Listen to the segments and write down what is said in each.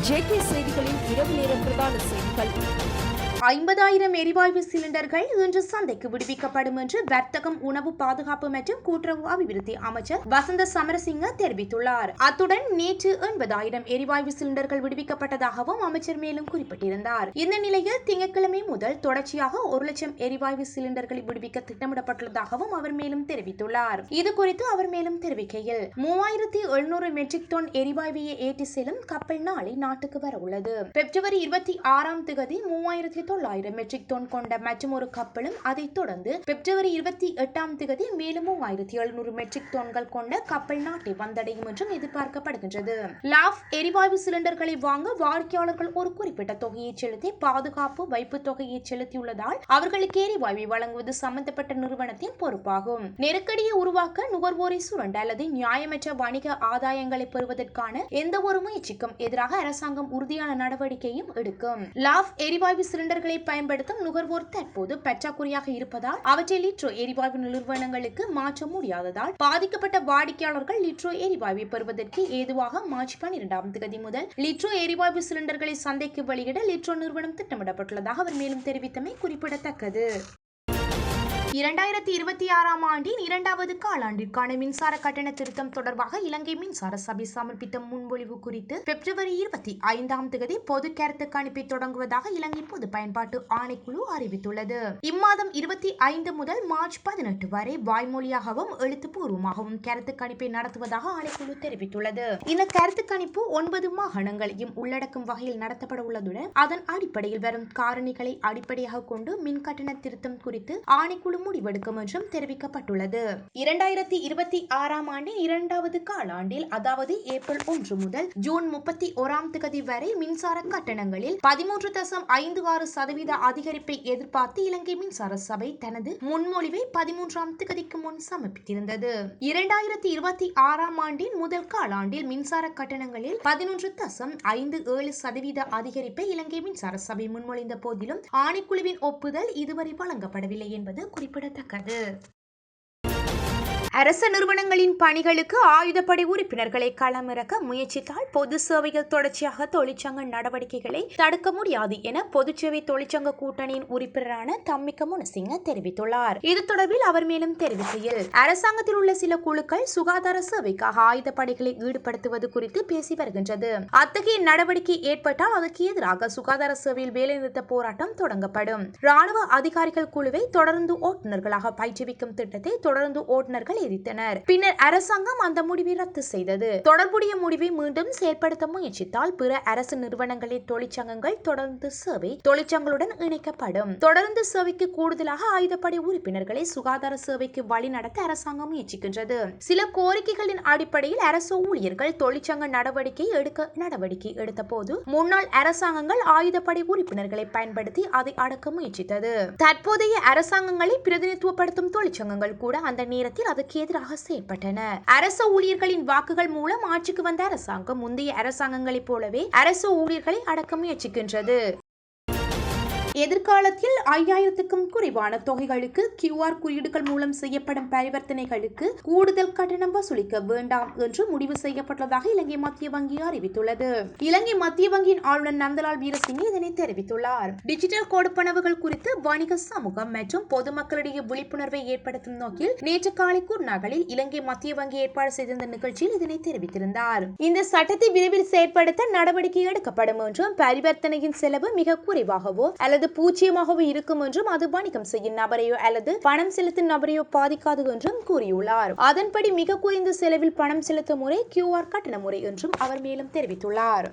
JK செய்திகளின் இரவு நேர பிரதான செய்திகள். 50,000 எரிவாயு சிலிண்டர்கள் இன்று சந்தைக்கு விடுவிக்கப்படும் என்று வர்த்தகம், உணவு பாதுகாப்பு மற்றும் கூட்டுறவு அபிவிருத்தி அமைச்சர் வசந்த சமரசிங்க தெரிவித்துள்ளார். அத்துடன் நேற்று 80,000 எரிவாயு சிலிண்டர்கள் விடுவிக்கப்பட்டதாகவும் அமைச்சர் மேலும் குறிப்பிட்டிருந்தார். இந்த நிலையில் திங்கட்கிழமை முதல் தொடர்ச்சியாக 1,00,000 எரிவாயு சிலிண்டர்களை விடுவிக்க திட்டமிடப்பட்டுள்ளதாகவும் அவர் மேலும் தெரிவித்துள்ளார். இதுகுறித்து அவர் மேலும் தெரிவிக்கையில் 3,700 மெட்ரிக் டன் எரிவாயுவை ஏற்றி செல்லும் கப்பல் நாளை நாட்டுக்கு வர உள்ளது. பிப்ரவரி 26ஆம் தேதி 3,900 மெட்ரிக் டன் கொண்ட மற்றும் ஒரு கப்பலும், அதைத் தொடர்ந்து பிப்ரவரி 28ஆம் தேதி மேலும் 3,700 மெட்ரிக் டன்கள் கொண்ட கப்பல் நாட்டை வந்தடையும் என்றும் எதிர்பார்க்கப்படுகின்றது. லாஃப் எரிவாயு சிலிண்டர்களை வாங்க வாடிக்கையாளர்கள் ஒரு குறிப்பிட்ட தொகையை செலுத்தி பாதுகாப்பு வைப்பு தொகையை செலுத்தியுள்ளதால் அவர்களுக்கு எரிவாயுவை வழங்குவது சம்பந்தப்பட்ட நிறுவனத்தின் பொறுப்பாகும். நெருக்கடியை உருவாக்க நுகர்வோரை சுரண்ட அல்லது நியாயமற்ற வணிக ஆதாயங்களை பெறுவதற்கான எந்த ஒரு முயற்சிக்கும் எதிராக அரசாங்கம் உறுதியான நடவடிக்கையும் எடுக்கும். லாஃப் எரிவாயு சிலிண்டர்களை பயன்படுத்தும் நுகர்வோர் தற்போது பற்றாக்குறையாக இருப்பதால் அவற்றை லிட்ரோ எரிவாயு நிறுவனங்களுக்கு மாற்ற முடியாததால் பாதிக்கப்பட்ட வாடிக்கையாளர்கள் லிட்ரோ எரிவாயுவை பெறுவதற்கு ஏதுவாக மார்ச் 12ஆம் தேதி முதல் லிட்ரோ எரிவாயு சிலிண்டர்களை சந்தைக்கு வெளியிட லிட்ரோ நிறுவனம் திட்டமிடப்பட்டுள்ளதாக அவர் மேலும் தெரிவித்தமை குறிப்பிடத்தக்கது. 2026ஆம் ஆண்டின் 2வது காலாண்டிற்கான மின்சார கட்டண திருத்தம் தொடர்பாக இலங்கை மின்சார சபை சமர்ப்பித்த முன்மொழிவு குறித்து பிப்ரவரி 25ஆம் தேதி பொது கருத்து கணிப்பை தொடங்குவதாக இலங்கை பொது பயன்பாட்டு ஆணைக்குழு அறிவித்துள்ளது. இம்மாதம் 25 முதல் மார்ச் 18 வரை வாய்மொழியாகவும் எழுத்துப்பூர்வமாகவும் கருத்து கணிப்பை நடத்துவதாக ஆணைக்குழு தெரிவித்துள்ளது. இந்த கருத்து கணிப்பு 9 மாகாணங்களையும் உள்ளடக்கும் வகையில் நடத்தப்பட உள்ளதுடன் அதன் அடிப்படையில் வரும் காரணிகளை அடிப்படையாக கொண்டு மின் கட்டண திருத்தம் குறித்து ஆணைக்குழு முடிவெடுக்கும் என்றும் தெரிவிக்கப்பட்டுள்ளது. 2026ஆம் ஆண்டின் 2வது காலாண்டில், அதாவது ஏப்ரல் 1 முதல் ஜூன் 31ஆம் தேதி வரை மின்சார கட்டணங்களில் 13.56% அதிகரிப்பை எதிர்பார்த்து இலங்கை மின்சார சபை தனது முன்மொழிவை 13ஆம் தேதிக்கு முன் சமர்ப்பித்திருந்தது. 2026ஆம் ஆண்டின் முதல் காலாண்டில் மின்சார கட்டணங்களில் 11.57% அதிகரிப்பை இலங்கை மின்சார சபை முன்மொழிந்த போதிலும் ஆணைக்குழுவின் ஒப்புதல் இதுவரை வழங்கப்படவில்லை என்பது குறிப்பிடத்தக்கது. அரச நிறுவனங்களின் பணிகளுக்கு ஆயுதப்படை உறுப்பினர்களை களமிறக்க முயற்சித்தால் பொது சேவையில் தொடர்ச்சியாக தொழிற்சங்க நடவடிக்கைகளை தடுக்க முடியாது என பொதுச்சேவை தொழிற்சங்க கூட்டணியின் உறுப்பினரான தம்மிக்க முனசிங்க தெரிவித்துள்ளார். இது தொடர்பில் அவர் மேலும் தெரிவிக்கையில், அரசாங்கத்தில் உள்ள சில குழுக்கள் சுகாதார சேவைக்காக ஆயுதப்படைகளை ஈடுபடுத்துவது குறித்து பேசி வருகின்றது. அத்தகைய நடவடிக்கை ஏற்பட்டால் அதற்கு எதிராக சுகாதார சேவையில் வேலைநிறுத்த போராட்டம் தொடங்கப்படும். ராணுவ அதிகாரிகள் குழுவை தொடர்ந்து ஓட்டுநர்களாக பயிற்றுவிக்கும் திட்டத்தை தொடர்ந்து ஓட்டுநர்கள் எதிர்த்தனர். பின்னர் அரசாங்கம் அந்த முடிவை ரத்து செய்தது. தொடர்புடைய முடிவை மீண்டும் செயற்படுத்த முயற்சித்தால் பிற அரசு நிறுவனங்களின் தொழிற்சங்கங்கள் தொடர்ந்து சேவை தொழிற்சங்களுடன் இணைக்கப்படும். தொடர்ந்து சேவைக்கு கூடுதலாக ஆயுதப்படை உறுப்பினர்களை சுகாதார சேவைக்கு வழி நடத்த அரசாங்கம் முயற்சிக்கின்றது. சில கோரிக்கைகளின் அடிப்படையில் அரசு ஊழியர்கள் தொழிற்சங்க நடவடிக்கை எடுத்த போது முன்னாள் அரசாங்கங்கள் ஆயுதப்படை உறுப்பினர்களை பயன்படுத்தி அதை அடக்க முயற்சித்தது. தற்போதைய அரசாங்கங்களை பிரதிநிதித்துவப்படுத்தும் தொழிற்சங்கங்கள் கூட அந்த நேரத்தில் அதற்கு எதிராக செயற்பட்டன. அரசு ஊழியர்களின் வாக்குகள் மூலம் ஆட்சிக்கு வந்த அரசாங்கம் முந்தைய அரசாங்கங்களைப் போலவே அரசு ஊழியர்களை அடக்க முயற்சிக்கின்றது. எதிர்காலத்தில் 5,000க்கும் குறைவான தொகைகளுக்கு QR குறியீடுகள் மூலம் செய்யப்படும் பரிவர்த்தனைகளுக்கு கூடுதல் கட்டணம் வசூலிக்க வேண்டாம் என்று முடிவு செய்யப்பட்டுள்ளதாக இலங்கை மத்திய வங்கி அறிவித்துள்ளது. இலங்கை மத்திய வங்கியின் ஆளுநர் நந்தலால் வீரசிங்க இதனை தெரிவித்துள்ளார். டிஜிட்டல் கொடுப்பனவுகள் குறித்து வணிக சமூகம் மற்றும் பொதுமக்களிடையே விழிப்புணர்வை ஏற்படுத்தும் நோக்கில் நேற்று காலை குர்நாகலில் இலங்கை மத்திய வங்கி ஏற்பாடு செய்திருந்த நிகழ்ச்சியில் இதனை தெரிவித்திருந்தார். இந்த சட்டத்தை விரைவில் செயற்படுத்த நடவடிக்கை எடுக்கப்படும் என்றும், பரிவர்த்தனையின் செலவு மிக குறைவாகவோ அல்லது பூஜ்ஜியமாகவே இருக்கும் என்றும், அது வணிகம் செய்யும் நபரையோ அல்லது பணம் செலுத்தும் நபரையோ பாதிக்காது என்றும் கூறியுள்ளார். அதன்படி மிக குறைந்த செலவில் பணம் செலுத்தும் முறை QR கட்டண முறை என்றும் அவர் மேலும் தெரிவித்துள்ளார்.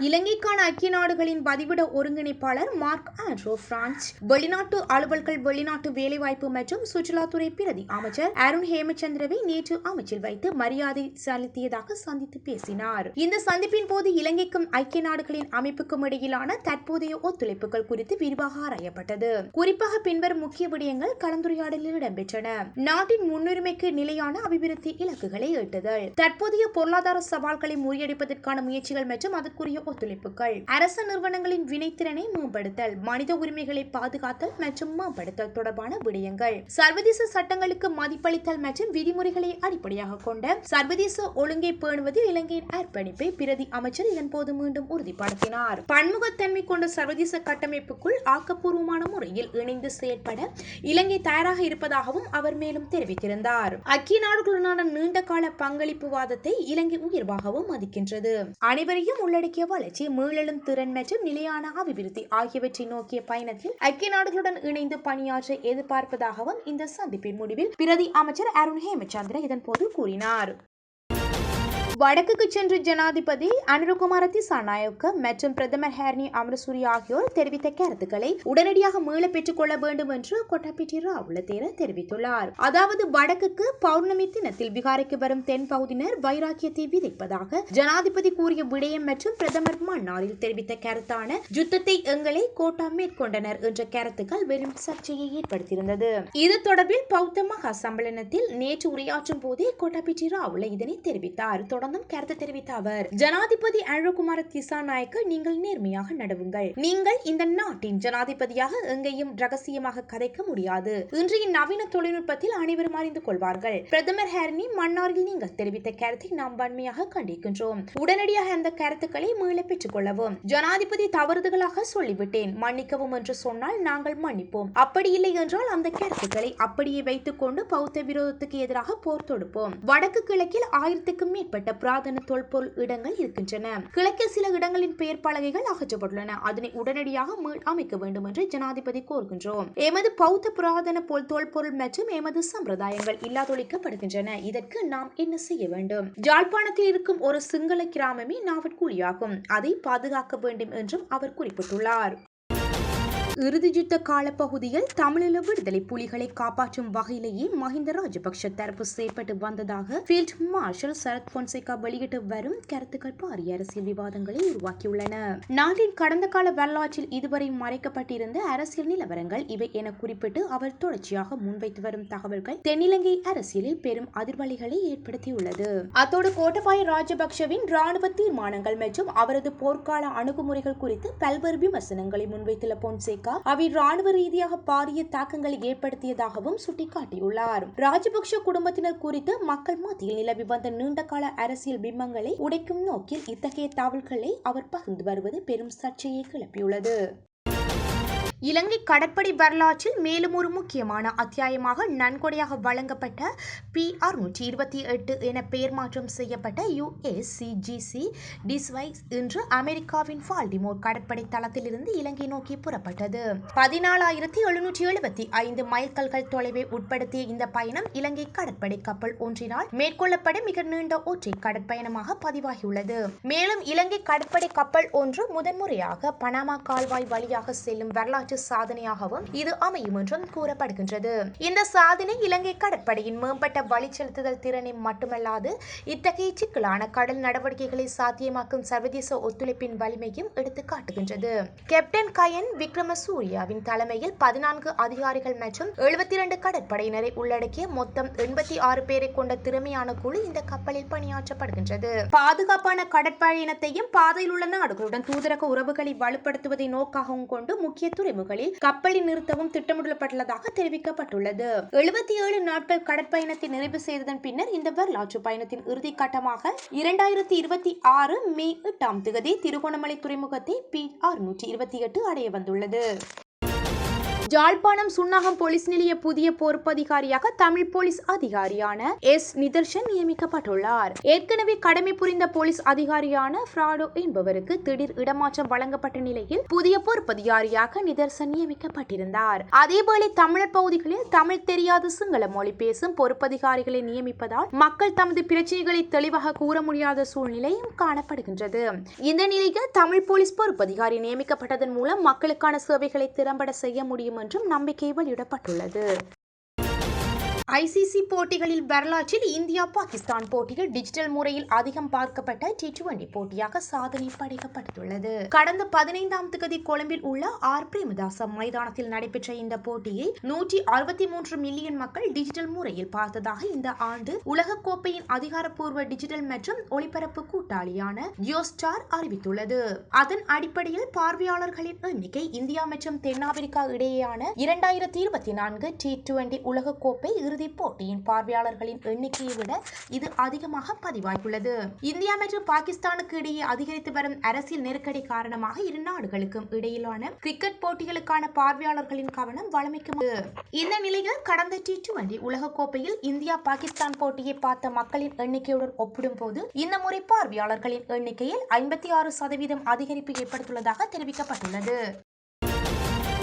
இலங்கைக்கான ஐக்கிய நாடுகளின் பதிவிட ஒருங்கிணைப்பாளர் மார்க் ஆண்ட்ரோ பிரான்ஸ், வெளிநாட்டு அலுவல்கள், வெளிநாட்டு வேலைவாய்ப்பு மற்றும் சுற்றுலாத்துறை பிரதி அமைச்சர் அருண் ஹேமச்சந்திரவை நேற்று அமைச்சில் வைத்து மரியாதை செலுத்தியதாக சந்தித்து பேசினார். இந்த சந்திப்பின் போது இலங்கைக்கும் ஐக்கிய நாடுகளின் அமைப்புக்கும் இடையிலான தற்போதைய ஒத்துழைப்புகள் குறித்து விரிவாக ஆராயப்பட்டது. குறிப்பாக பின்வரும் முக்கிய விடயங்கள் கலந்துரையாடலில் இடம்பெற்றன. நாட்டின் முன்னுரிமைக்கு நிலையான அபிவிருத்தி இலக்குகளை எட்டுதல், தற்போதைய பொருளாதார சவால்களை முறியடிப்பதற்கான முயற்சிகள் மற்றும் அதற்குரிய ஒத்துழைப்புகள், அரசு நிறுவனங்களின் வினைத்திறனை மேம்படுத்தல், மனித உரிமைகளை பாதுகாத்தல் மற்றும் மேம்படுத்தல் தொடர்பான விடயங்கள், சர்வதேச சட்டங்களுக்கு மதிப்பளித்தல் மற்றும் விதிமுறைகளை அடிப்படையாக கொண்ட சர்வதேச ஒழுங்கை பேணுவதில் இலங்கையின் அர்ப்பணிப்பை பிரதி அமைச்சர் இதன்போது மீண்டும் உறுதிப்படுத்தினார். பன்முகத்தன்மை கொண்ட சர்வதேச கட்டமைப்புக்குள் ஆக்கப்பூர்வமான முறையில் இணைந்து செயல்பட இலங்கை தயாராக இருப்பதாகவும் அவர் மேலும் தெரிவித்திருந்தார். ஐக்கிய நாடுகளுடனான நீண்ட கால பங்களிப்பு வாதத்தை இலங்கை உயர்வாகவும் மதிக்கின்றது. அனைவரையும் உள்ளடக்கிய வளர்ச்சி, மீளெழும் திறன் மற்றும் நிலையான அபிவிருத்தி ஆகியவற்றை நோக்கிய பயணத்தில் ஐக்கிய நாடுகளுடன் இணைந்து பணியாற்ற எதிர்பார்ப்பதாகவும் இந்த சந்திப்பின் முடிவில் பிரதி அமைச்சர் அருண் ஹேமச்சந்திர இதன்போது கூறினார். வடக்குக்கு சென்ற ஜனாதிபதி அனுரகுமார திசாநாயக்க மற்றும் பிரதமர் ஹரணி அமரசூரிய ஆகியோர் தெரிவித்த கருத்துக்களை உடனடியாக மீள பெற்றுக் கொள்ள வேண்டும் என்று கொட்டாபிட்டி ராவுலதேர தெரிவித்துள்ளார். அதாவது வடக்குக்கு பௌர்ணமி தினத்தில் விகாரைக்கு வரும் தென் பகுதியினர் வைராக்கியத்தை விதைப்பதாக ஜனாதிபதி கூறிய விடயம் மற்றும் பிரதமர் மன்னாரில் தெரிவித்த கருத்தான யுத்தத்தை எங்களை கோட்டா மேற்கொண்டனர் என்ற கருத்துக்கள் வெறும் சர்ச்சையை ஏற்படுத்தியிருந்தது. இது தொடர்பில் பௌத்த மகா சம்மேளனத்தில் நேற்று உரையாற்றும் போதே கொட்டாபிட்டி ராவுல இதனை தெரிவித்தார். தொடர்ந்தும் கருத்து தெரிவித்த அவர், ஜனாதிபதி அனுரகுமார திசாநாயக்க, நீங்கள் நேர்மையாக நடவுங்கள். நீங்கள் இந்த நாட்டின் ஜனாதிபதியாக எங்கேயும் ரகசியமாக கதைக்க முடியாது. இன்றைய நவீன தொழில்நுட்பத்தில் அனைவரும் அறிந்து கொள்வார்கள். பிரதமர் ஹரணி மன்னாரில் நீங்கள் தெரிவித்த கருத்தை நாம் வன்மையாக கண்டிக்கின்றோம். உடனடியாக அந்த கருத்துக்களை மீள பெற்றுக் கொள்ளவும். ஜனாதிபதி தவறுதலாக சொல்லிவிட்டேன், மன்னிக்கவும் என்று சொன்னால் நாங்கள் மன்னிப்போம். அப்படி இல்லை என்றால் அந்த கருத்துக்களை அப்படியே வைத்துக் கொண்டு பௌத்த விரோதத்துக்கு எதிராக போர் தொடுப்போம். வடக்கு கிழக்கில் 1000க்கும் மேற்பட்ட புராதன தொல்பொருள் இடங்கள் இருக்கின்றன. கிழக்கில் சில இடங்களின் பெயர் பலகைகள் அகற்றப்பட்டுள்ளன. அதனை உடனடியாக அமைக்க வேண்டும் என்று ஜனாதிபதி கோருகின்றோம். எமது பௌத்த புராதன தொல்பொருள் மற்றும் எமது சம்பிரதாயங்கள் இல்லாதொழிக்கப்படுகின்றன. இதற்கு நாம் என்ன செய்ய வேண்டும்? யாழ்ப்பாணத்தில் இருக்கும் ஒரு சிங்கள கிராமமே நாவற்கூலியாகும். அதை பாதுகாக்க வேண்டும் என்றும் அவர் குறிப்பிட்டுள்ளார். இறுதி யுத்த காலப்பகுதியில் தமிழீழ விடுதலை புலிகளை காப்பாற்றும் வகையிலேயே மஹிந்த ராஜபக்ஷ தரப்பு செயற்பட்டு வந்ததாக ஃபீல்ட் மார்ஷல் சரத் பொன்சேகா வெளியிட்டு வரும் கருத்துக்கள் பாரிய அரசியல் விவாதங்களை உருவாக்கியுள்ளன. நாட்டின் கடந்த கால வரலாற்றில் இதுவரை மறைக்கப்பட்டிருந்த அரசியல் நிலவரங்கள் இவை என குறிப்பிட்டு அவர் தொடர்ச்சியாக முன்வைத்து வரும் தகவல்கள் தென்னிலங்கை அரசியலில் பெரும் அதிர்வலைகளை ஏற்படுத்தியுள்ளது. அத்தோடு கோட்டபாய ராஜபக்ஷவின் ராணுவ தீர்மானங்கள் மற்றும் அவரது போர்க்கால அணுகுமுறைகள் குறித்து பல்வேறு விமர்சனங்களை முன்வைத்துள்ள பொன்சேகா அவை ராணுவ ரீதியாக பாரிய தாக்கங்களை ஏற்படுத்தியதாகவும் சுட்டிக்காட்டியுள்ளார். ராஜபக்ஷ குடும்பத்தினர் குறித்து மக்கள் மத்தியில் நிலவி வந்த நீண்டகால அரசியல் பிம்பங்களை உடைக்கும் நோக்கில் இத்தகைய தகவல்களை அவர் பகிர்ந்து வருவது பெரும் சர்ச்சையை கிளப்பியுள்ளது. இலங்கை கடற்படை வரலாற்றில் மேலும் ஒரு முக்கியமான அத்தியாயமாக நன்கொடையாக வழங்கப்பட்ட P-628 என பெயர் மாற்றம் செய்யப்பட்ட USCGC டிஸ்வைஸ் இன்று அமெரிக்காவின் பால்டிமோர் கடற்படை தளத்திலிருந்து இலங்கை நோக்கி புறப்பட்டது. 14,775 மைல்கல்கள் தொலைவை உட்படுத்திய இந்த பயணம் இலங்கை கடற்படை கப்பல் ஒன்றினால் மேற்கொள்ளப்பட மிக நீண்ட ஒற்றை கடற்பயணமாக பதிவாகியுள்ளது. மேலும் இலங்கை கடற்படை கப்பல் ஒன்று முதன்முறையாக பனாமா கால்வாய் வழியாக செல்லும் வரலாற்று சாதனையாகவும் இது அமையும் என்றும் கூறப்படுகின்றது. இந்த சாதனை இலங்கை கடற்படையின் மேம்பட்ட வழி செலுத்துதல் திறனை மட்டுமல்லாது இத்தகைய சிக்கலான கடல் நடவடிக்கைகளை சாத்தியமாக்கும் சர்வதேச ஒத்துழைப்பின் வலிமையும் எடுத்து காட்டுகின்றது. கேப்டன் கயன் விக்ரமசூரியாவின் தலைமையில் 14 அதிகாரிகள் மற்றும் 72 கடற்படையினரை உள்ளடக்கிய மொத்தம் 86 பேரை கொண்ட திறமையான குழு இந்த கப்பலில் பணியாற்றப்படுகின்றது. பாதுகாப்பான கடற்பயணத்தையும் பாதையில் உள்ள நாடுகளுடன் தூதரக உறவுகளை வலுப்படுத்துவதை நோக்காகவும் கொண்டு முக்கிய துறைமுகங்களில் கப்பலில் நிறுத்தவும் திட்டமிடப்பட்டுள்ளதாக தெரிவிக்கப்பட்டுள்ளது. 77 நாட்கள் கடற்பயணத்தை நிறைவு செய்ததன் பின்னர் இந்த வரலாற்று பயணத்தின் இறுதி கட்டமாக 2026 மே 8 திருகோணமலை துறைமுகத்தை P-628 அடைய வந்துள்ளது. யாழ்ப்பாணம் சுன்னாகம் போலீஸ் நிலைய புதிய பொறுப்பதிகாரியாக தமிழ் போலீஸ் அதிகாரியான எஸ். நிதர்சன் நியமிக்கப்பட்டுள்ளார். ஏற்கனவே கடமை புரிந்த போலீஸ் அதிகாரியான ஃப்ராடோ என்பவருக்கு திடீர் இடமாற்றம் வழங்கப்பட்ட நிலையில் புதிய பொறுப்பதிகாரியாக நிதர்சன் நியமிக்கப்பட்டிருந்தார். அதேபோல தமிழர் பகுதிகளில் தமிழ் தெரியாத சிங்கள மொழி பேசும் பொறுப்பதிகாரிகளை நியமிப்பதால் மக்கள் தமது பிரச்சனைகளை தெளிவாக கூற முடியாத சூழ்நிலையும் காணப்படுகின்றது. இந்த நிலையில் தமிழ் போலீஸ் பொறுப்பதிகாரி நியமிக்கப்பட்டதன் மூலம் மக்களுக்கான சேவைகளை திறம்பட செய்ய முடியும் என்றும் நம்பிக்கை வெளியிடப்பட்டுள்ளது. ஐசிசி போட்டிகளில் வரலாற்றில் இந்தியா பாகிஸ்தான் போட்டியில் டிஜிட்டல் முறையில் அதிகம் பார்க்கப்பட்ட T20 போட்டியாக சாதனை படைக்கப்பட்டுள்ளது. கடந்த 15ஆம் தேதி கொழும்பில் உள்ள ஆர். பிரேமதாச மைதானத்தில் நடைபெற்ற இந்த போட்டியை 163 மில்லியன் மக்கள் டிஜிட்டல் முறையில் பார்த்ததாக இந்த ஆண்டு உலகக்கோப்பையின் அதிகாரப்பூர்வ டிஜிட்டல் மற்றும் ஒளிபரப்பு கூட்டாளியான ஜியோஸ்டார் அறிவித்துள்ளது. அதன் அடிப்படையில் பார்வையாளர்களின் எண்ணிக்கை இந்தியா மற்றும் தென்னாப்பிரிக்கா இடையேயான 2024 T20 உலகக்கோப்பை இறுதிப் போட்டியின் பார்வையாளர்களின் எண்ணிக்கையை விட இது அதிகமாக பதிவாகியுள்ளது. இந்தியா மற்றும் பாகிஸ்தானுக்கு இடையே அதிகரித்து வரும் அரசியல் நெருக்கடி காரணமாக இரு நாடுகளுக்கும் இடையிலான கிரிக்கெட் போட்டிகளுக்கான பார்வையாளர்களின் கவனம் வழமைக்கு இந்த நிலையில் கடந்த T20 உலகக்கோப்பையில் இந்தியா பாகிஸ்தான் போட்டியை பார்த்த மக்களின் எண்ணிக்கையுடன் ஒப்பிடும்போது இந்த முறை பார்வையாளர்களின் எண்ணிக்கையில் 56% அதிகரிப்பு ஏற்பட்டுள்ளதாக தெரிவிக்கப்பட்டுள்ளது.